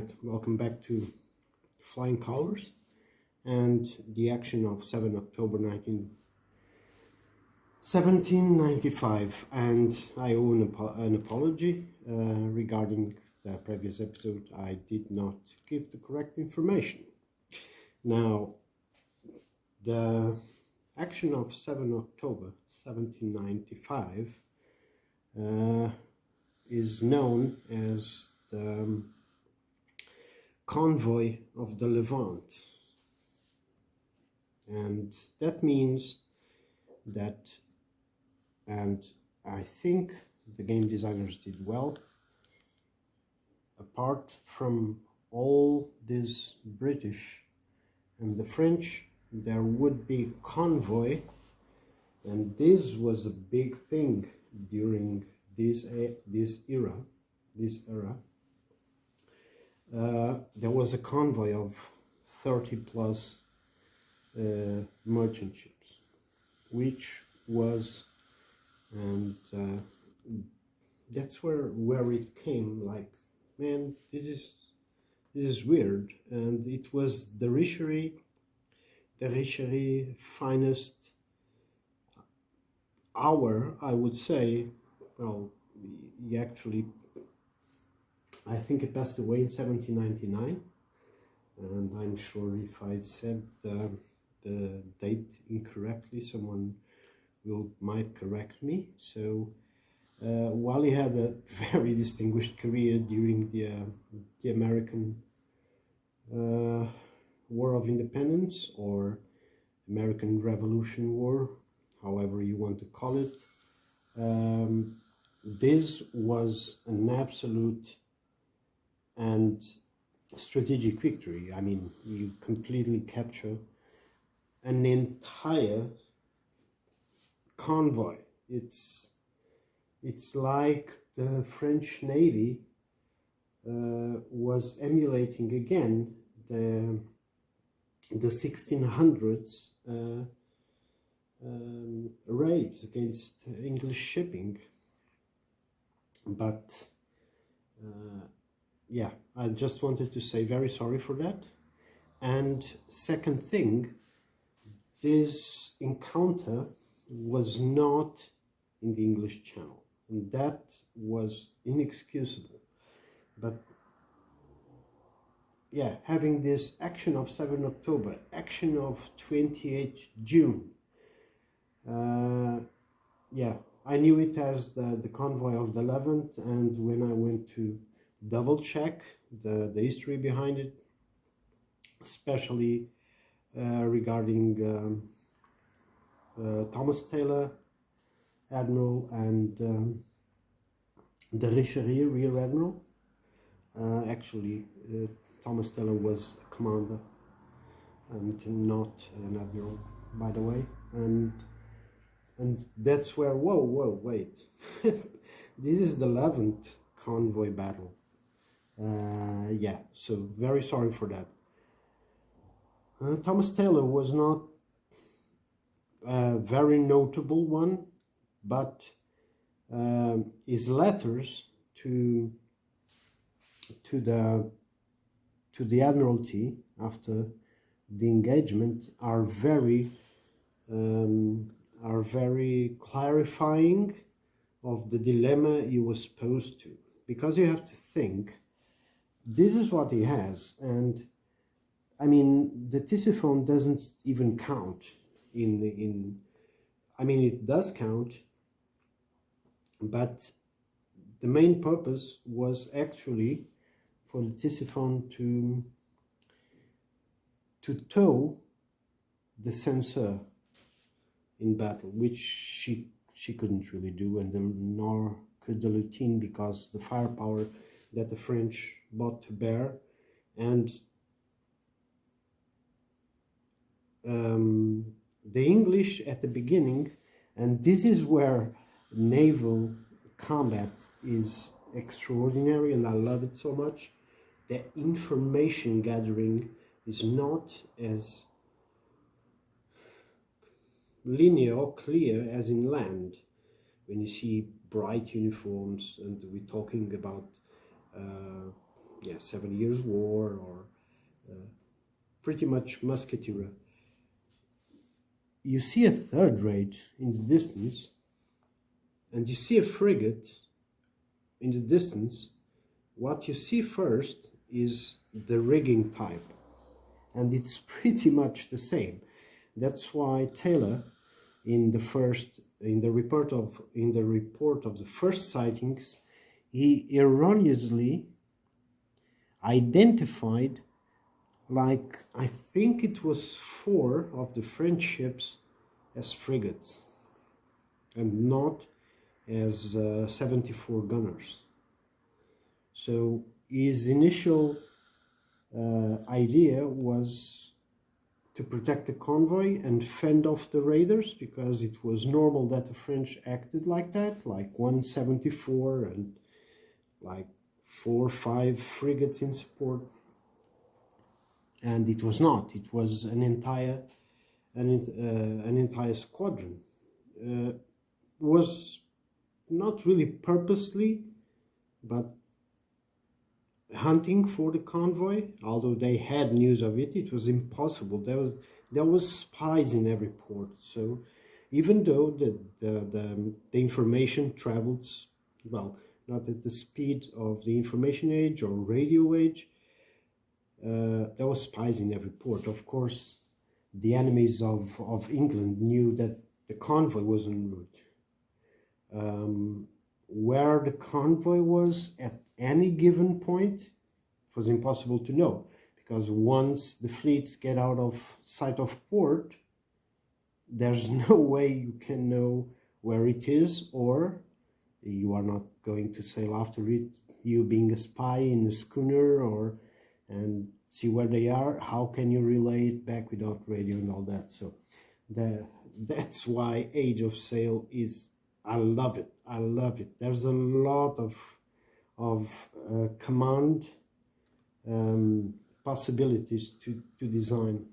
right, welcome back to Flying Colors and the action of 7 October 1795. And I owe an apology regarding the previous episode. I did not give the correct information. Now, the action of 7 October 1795 is known as the Convoy of the Levant, and that means that, and I think the game designers did well, apart from all this British and the French, there would be convoy, and this was a big thing during this era. There was a convoy of 30 plus merchant ships, which was, and that's where it came. Like, man, this is weird, and it was the Richery finest hour, I would say. Well, he actually, I think it passed away in 1799, and I'm sure if I said the date incorrectly, someone might correct me. So while he had a very distinguished career during the American War of Independence, or American Revolution War, however you want to call it, this was an absolute and strategic victory. I mean, you completely capture an entire convoy. It's like the French Navy was emulating again the 1600s raids against English shipping. But yeah, I just wanted to say very sorry for that. And second thing, this encounter was not in the English Channel, and that was inexcusable. But yeah, having this action of 7 October, action of 28 June, yeah, I knew it as the Convoy of the Levant, and when I went to double check the history behind it, especially regarding Thomas Taylor, Admiral, and the Richery, Rear Admiral. Actually, Thomas Taylor was a commander and not an admiral, by the way, and that's where, whoa, wait, this is the 11th convoy battle. Yeah, so very sorry for that. Thomas Taylor was not a very notable one, but his letters to the Admiralty after the engagement are very clarifying of the dilemma he was posed to, because you have to think, this is what he has, and I mean, the Tisiphone doesn't even count in I mean, it does count, but the main purpose was actually for the Tisiphone to tow the censor in battle, which she couldn't really do, and nor could the Lutine, because the firepower that the French brought to bear, and the English at the beginning, and this is where naval combat is extraordinary, and I love it so much. The information gathering is not as linear or clear as in land, when you see bright uniforms, and we're talking about yeah, 7 Years' War, or pretty much musketeer. You see a third rate in the distance, and you see a frigate in the distance. What you see first is the rigging type, and it's pretty much the same. That's why Taylor, in the report of the first sightings, he erroneously identified, like, I think it was 4 of the French ships as frigates and not as 74 gunners. So his initial idea was to protect the convoy and fend off the raiders, because it was normal that the French acted like that, like 174 and like 4 or 5 frigates in support. And it was not. It was an entire squadron. Was not really purposely, but hunting for the convoy. Although they had news of it, it was impossible. There was spies in every port. So even though the information traveled, well, not at the speed of the information age or radio age, there was spies in every port. Of course, the enemies of England knew that the convoy was en route. Where the convoy was at any given point, it was impossible to know, because once the fleets get out of sight of port, there's no way you can know where it is, or you are not going to sail after it, you being a spy in a schooner, and see where they are. How can you relay it back without radio and all that? So that's why Age of Sail is, I love it. I love it. There's a lot of command possibilities to design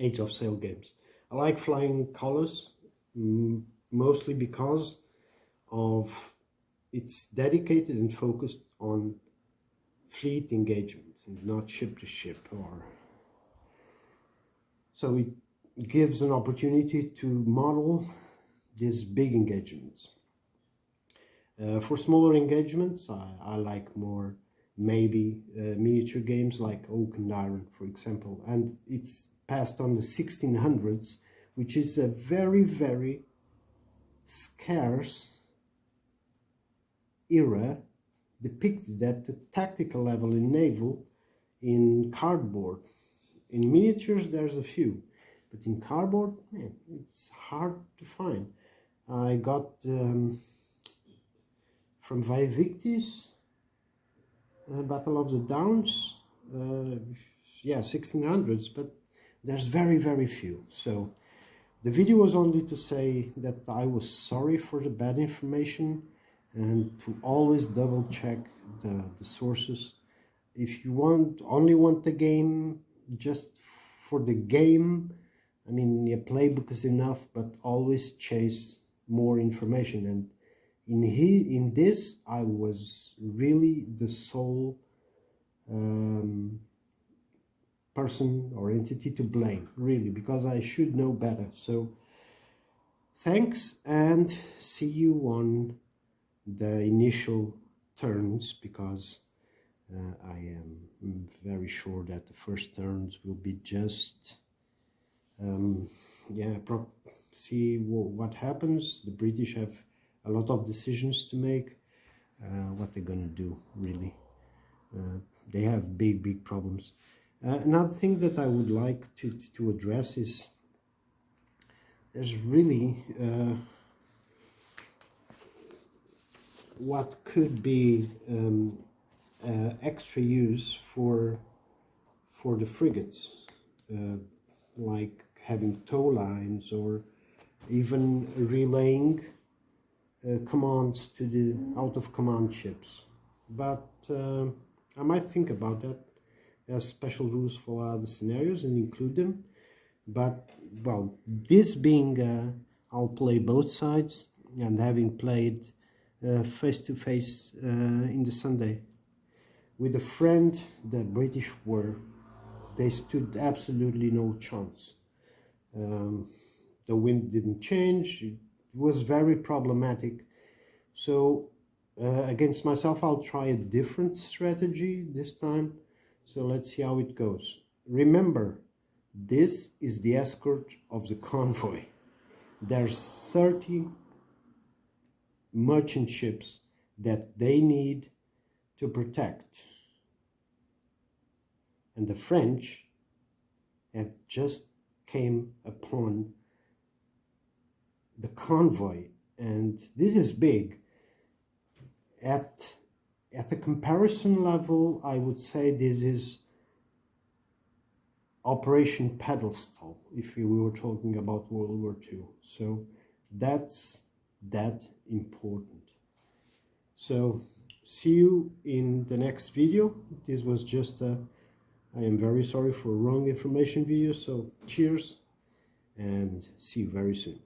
Age of Sail games. I like Flying Colors, mostly because of it's dedicated and focused on fleet engagement and not ship to ship, so it gives an opportunity to model these big engagements. For smaller engagements, I like more maybe miniature games like Oak and Iron, for example, and it's passed on the 1600s, which is a very, very scarce era, depicted at the tactical level in naval in cardboard. In miniatures there's a few, but in cardboard, man, it's hard to find. I got from Vivictis, Battle of the Downs, yeah, 1600s, but there's very, very few. So the video was only to say that I was sorry for the bad information, and to always double check the sources. If you only want the game just for the game, I mean, a playbook is enough, but always chase more information. And in this, I was really the sole person or entity to blame, really, because I should know better. So thanks, and see you on the initial turns, because I am very sure that the first turns will be just yeah, see what happens. The British have a lot of decisions to make, what they're gonna do, really. They have big problems. Another thing that I would like to address is there's really what could be extra use for the frigates, like having tow lines, or even relaying commands to the out-of-command ships. But I might think about that as special rules for other scenarios and include them. But, well, this being I'll play both sides, and having played face-to-face in the Sunday with a friend, the British they stood absolutely no chance. The wind didn't change. It was very problematic. So against myself, I'll try a different strategy this time. So let's see how it goes. Remember, this is the escort of the convoy. There's 30 merchant ships that they need to protect. And the French have just came upon the convoy, and this is big. At the comparison level, I would say this is Operation Pedestal, if we were talking about World War II. So that's that important. So see you in the next video. This was just I am very sorry for wrong information video. So cheers and see you very soon.